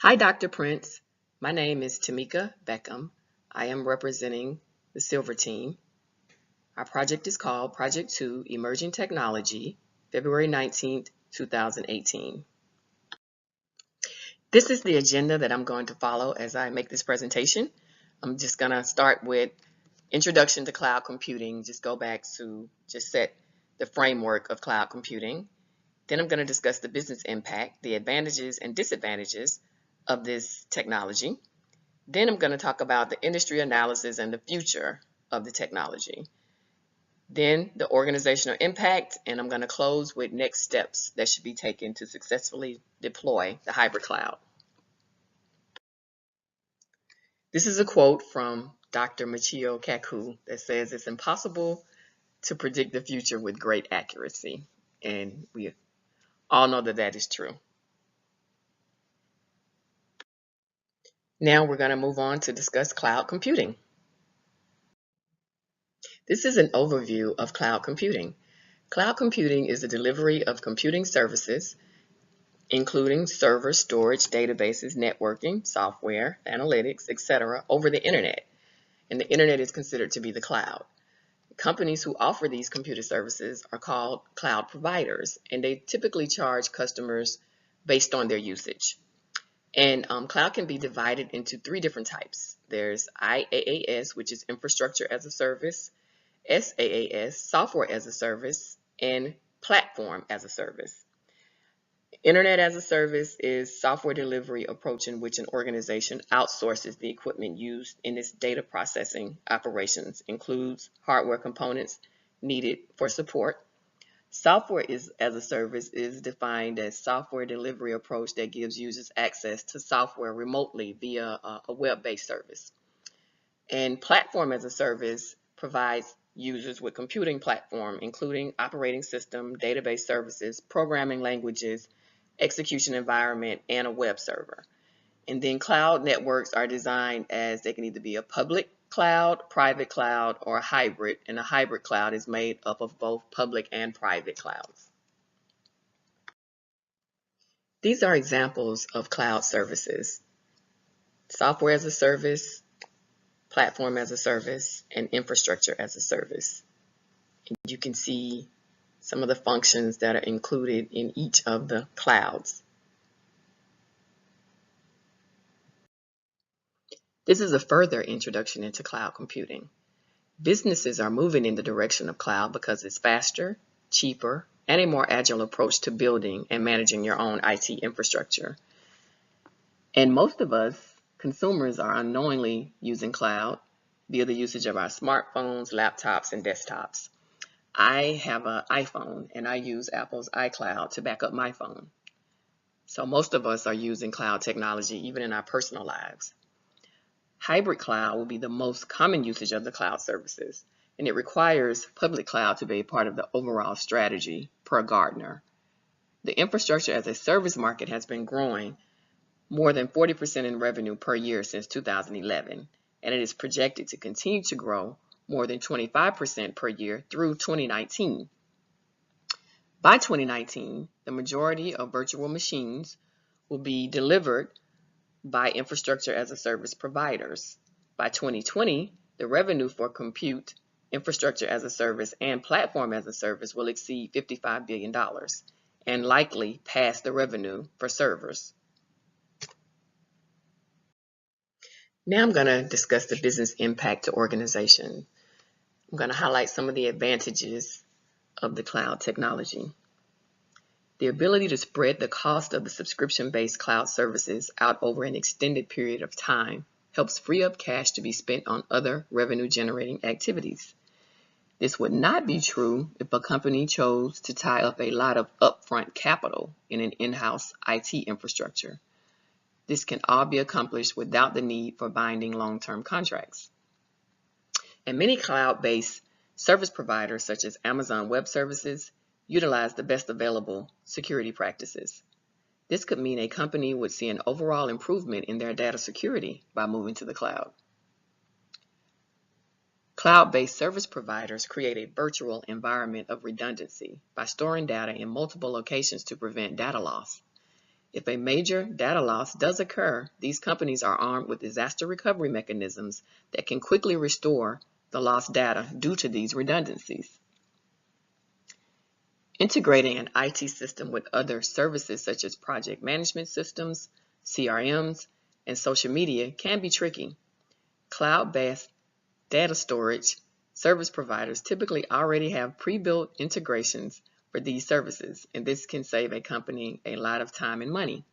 Hi, Dr. Prince. My name is Tamika Beckham. I am representing the Silver Team. Our project is called Project 2 Emerging Technology, February 19th, 2018. This is the agenda that I'm going to follow as I make this presentation. I'm just going to start with Introduction to Cloud Computing, just go back to just set the framework of cloud computing. Then I'm going to discuss the business impact, the advantages and disadvantages of this technology. Then I'm going to talk about the industry analysis and the future of the technology. Then the organizational impact, and I'm going to close with next steps that should be taken to successfully deploy the hybrid cloud. This is a quote from Dr. Michio Kaku that says it's impossible to predict the future with great accuracy. And we all know that that is true. Now we're going to move on to discuss cloud computing. This is an overview of cloud computing. Cloud computing is the delivery of computing services, including server, storage, databases, networking, software, analytics, etc., over the internet. And the internet is considered to be the cloud. Companies who offer these computer services are called cloud providers, and they typically charge customers based on their usage. And cloud can be divided into three different types. There's IaaS, which is infrastructure as a service, SaaS, software as a service, and platform as a service. Internet as a service is software delivery approach in which an organization outsources the equipment used in its data processing operations, includes hardware components needed for support. Software as a service is defined as software delivery approach that gives users access to software remotely via a web-based service. And platform as a service provides users with computing platform, including operating system, database services, programming languages, execution environment, and a web server. And then cloud networks are designed as they can either be a public cloud, private cloud, or a hybrid. And a hybrid cloud is made up of both public and private clouds. These are examples of cloud services: software as a service, platform as a service, and infrastructure as a service. And you can see some of the functions that are included in each of the clouds. This is a further introduction into cloud computing. Businesses are moving in the direction of cloud because it's faster, cheaper, and a more agile approach to building and managing your own IT infrastructure. And most of us, consumers, are unknowingly using cloud via the usage of our smartphones, laptops, and desktops. I have an iPhone and I use Apple's iCloud to back up my phone. So most of us are using cloud technology even in our personal lives. Hybrid cloud will be the most common usage of the cloud services, and it requires public cloud to be a part of the overall strategy per Gartner. The infrastructure as a service market has been growing more than 40% in revenue per year since 2011, and it is projected to continue to grow more than 25% per year through 2019. By 2019, the majority of virtual machines will be delivered by infrastructure as a service providers. By 2020, the revenue for compute, infrastructure as a service, and platform as a service will exceed $55 billion and likely pass the revenue for servers. Now I'm going to discuss the business impact to organizations. I'm going to highlight some of the advantages of the cloud technology. The ability to spread the cost of the subscription-based cloud services out over an extended period of time helps free up cash to be spent on other revenue-generating activities. This would not be true if a company chose to tie up a lot of upfront capital in an in-house IT infrastructure. This can all be accomplished without the need for binding long-term contracts. And many cloud-based service providers, such as Amazon Web Services, utilize the best available security practices. This could mean a company would see an overall improvement in their data security by moving to the cloud. Cloud-based service providers create a virtual environment of redundancy by storing data in multiple locations to prevent data loss. If a major data loss does occur, these companies are armed with disaster recovery mechanisms that can quickly restore the lost data due to these redundancies. Integrating an IT system with other services such as project management systems, CRMs, and social media can be tricky. Cloud-based data storage service providers typically already have pre-built integrations for these services, and this can save a company a lot of time and money.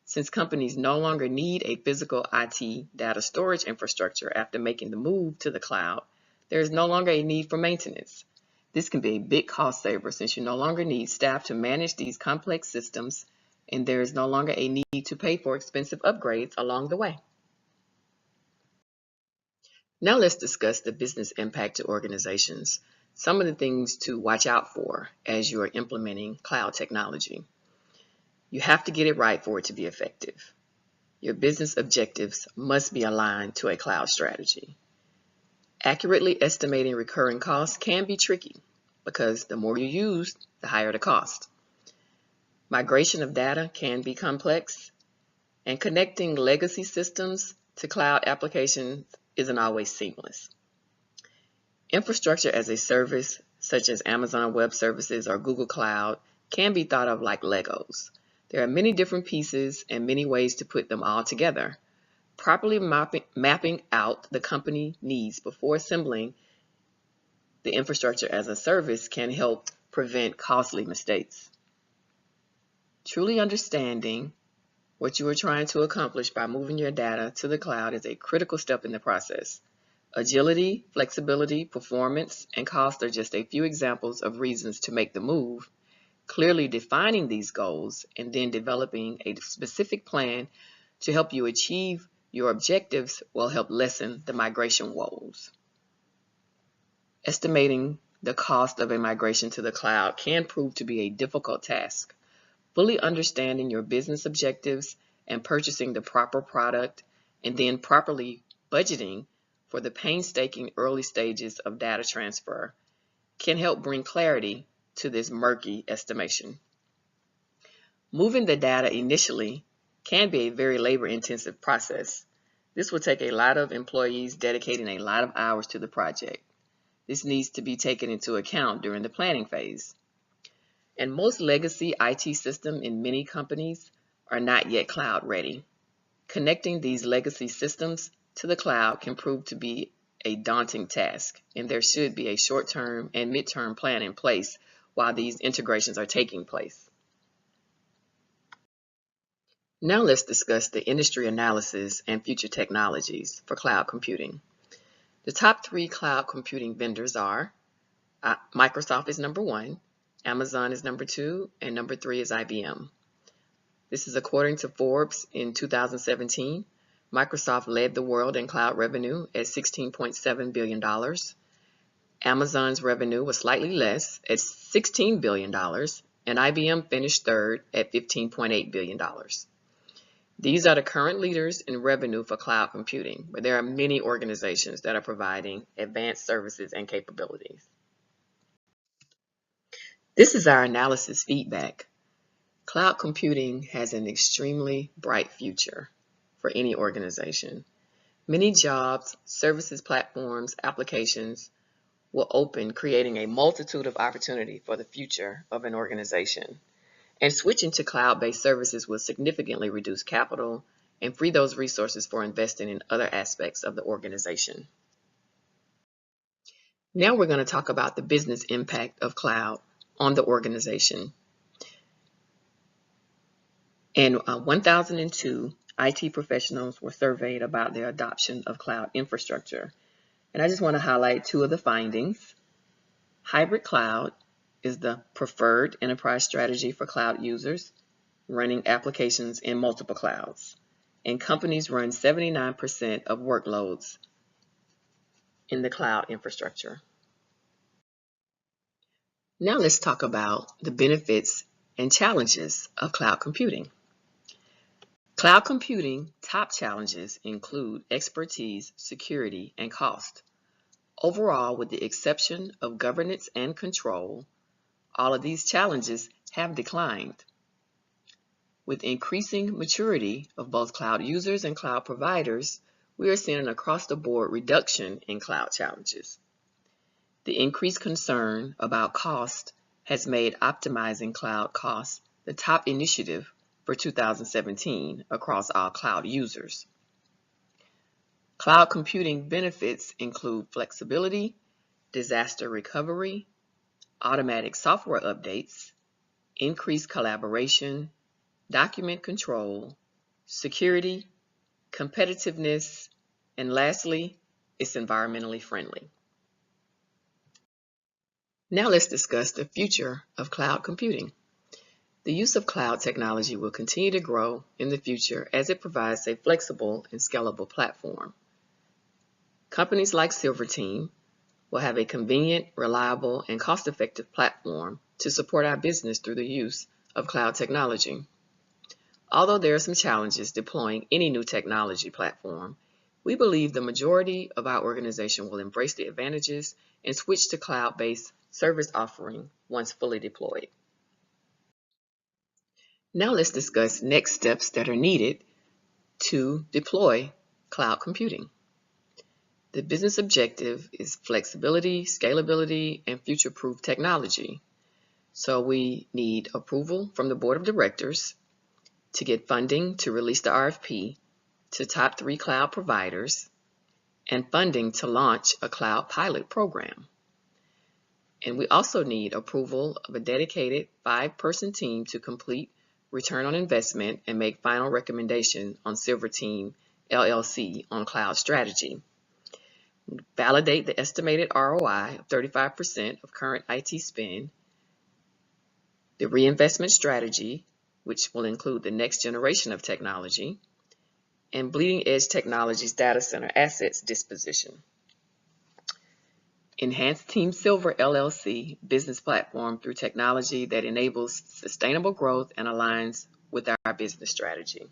Since companies no longer need a physical IT data storage infrastructure after making the move to the cloud, there is no longer a need for maintenance. This can be a big cost saver since you no longer need staff to manage these complex systems, and there is no longer a need to pay for expensive upgrades along the way. Now let's discuss the business impact to organizations. Some of the things to watch out for as you're implementing cloud technology. You have to get it right for it to be effective. Your business objectives must be aligned to a cloud strategy. Accurately estimating recurring costs can be tricky because the more you use, the higher the cost. Migration of data can be complex, and connecting legacy systems to cloud applications isn't always seamless. Infrastructure as a service, such as Amazon Web Services or Google Cloud, can be thought of like Legos. There are many different pieces and many ways to put them all together. Properly mapping out the company needs before assembling the infrastructure as a service can help prevent costly mistakes. Truly understanding what you are trying to accomplish by moving your data to the cloud is a critical step in the process. Agility, flexibility, performance, and cost are just a few examples of reasons to make the move. Clearly defining these goals and then developing a specific plan to help you achieve your objectives will help lessen the migration woes. Estimating the cost of a migration to the cloud can prove to be a difficult task. Fully understanding your business objectives and purchasing the proper product and then properly budgeting for the painstaking early stages of data transfer can help bring clarity to this murky estimation. Moving the data initially can be a very labor-intensive process. This will take a lot of employees dedicating a lot of hours to the project. This needs to be taken into account during the planning phase. And most legacy IT systems in many companies are not yet cloud ready. Connecting these legacy systems to the cloud can prove to be a daunting task, and there should be a short-term and mid-term plan in place while these integrations are taking place. Now let's discuss the industry analysis and future technologies for cloud computing. The top 3 cloud computing vendors are Microsoft is number 1, Amazon is number 2, and number 3 is IBM. This is according to Forbes in 2017. Microsoft led the world in cloud revenue at $16.7 billion. Amazon's revenue was slightly less at $16 billion, and IBM finished third at $15.8 billion. These are the current leaders in revenue for cloud computing, but there are many organizations that are providing advanced services and capabilities. This is our analysis feedback. Cloud computing has an extremely bright future for any organization. Many jobs, services, platforms, applications will open, creating a multitude of opportunity for the future of an organization. And switching to cloud-based services will significantly reduce capital and free those resources for investing in other aspects of the organization. Now we're going to talk about the business impact of cloud on the organization. In 1002, IT professionals were surveyed about their adoption of cloud infrastructure. And I just want to highlight 2 of the findings. Hybrid cloud is the preferred enterprise strategy for cloud users running applications in multiple clouds. And companies run 79% of workloads in the cloud infrastructure. Now let's talk about the benefits and challenges of cloud computing. Cloud computing top challenges include expertise, security, and cost. Overall, with the exception of governance and control, all of these challenges have declined. With increasing maturity of both cloud users and cloud providers, we are seeing an across-the-board reduction in cloud challenges. The increased concern about cost has made optimizing cloud costs the top initiative for 2017 across all cloud users. Cloud computing benefits include flexibility, disaster recovery, automatic software updates, increased collaboration, document control, security, competitiveness, and lastly, it's environmentally friendly. Now let's discuss the future of cloud computing. The use of cloud technology will continue to grow in the future as it provides a flexible and scalable platform. Companies like Silverteam will have a convenient, reliable, and cost-effective platform to support our business through the use of cloud technology. Although there are some challenges deploying any new technology platform, we believe the majority of our organization will embrace the advantages and switch to cloud-based service offering once fully deployed. Now let's discuss next steps that are needed to deploy cloud computing. The business objective is flexibility, scalability, and future-proof technology. So we need approval from the board of directors to get funding to release the RFP to top 3 cloud providers and funding to launch a cloud pilot program. And we also need approval of a dedicated 5-person team to complete return on investment and make final recommendation on Silverteam LLC on cloud strategy. Validate the estimated ROI of 35% of current IT spend, the reinvestment strategy, which will include the next generation of technology, and Bleeding Edge Technologies data center assets disposition. Enhance Team Silver LLC business platform through technology that enables sustainable growth and aligns with our business strategy.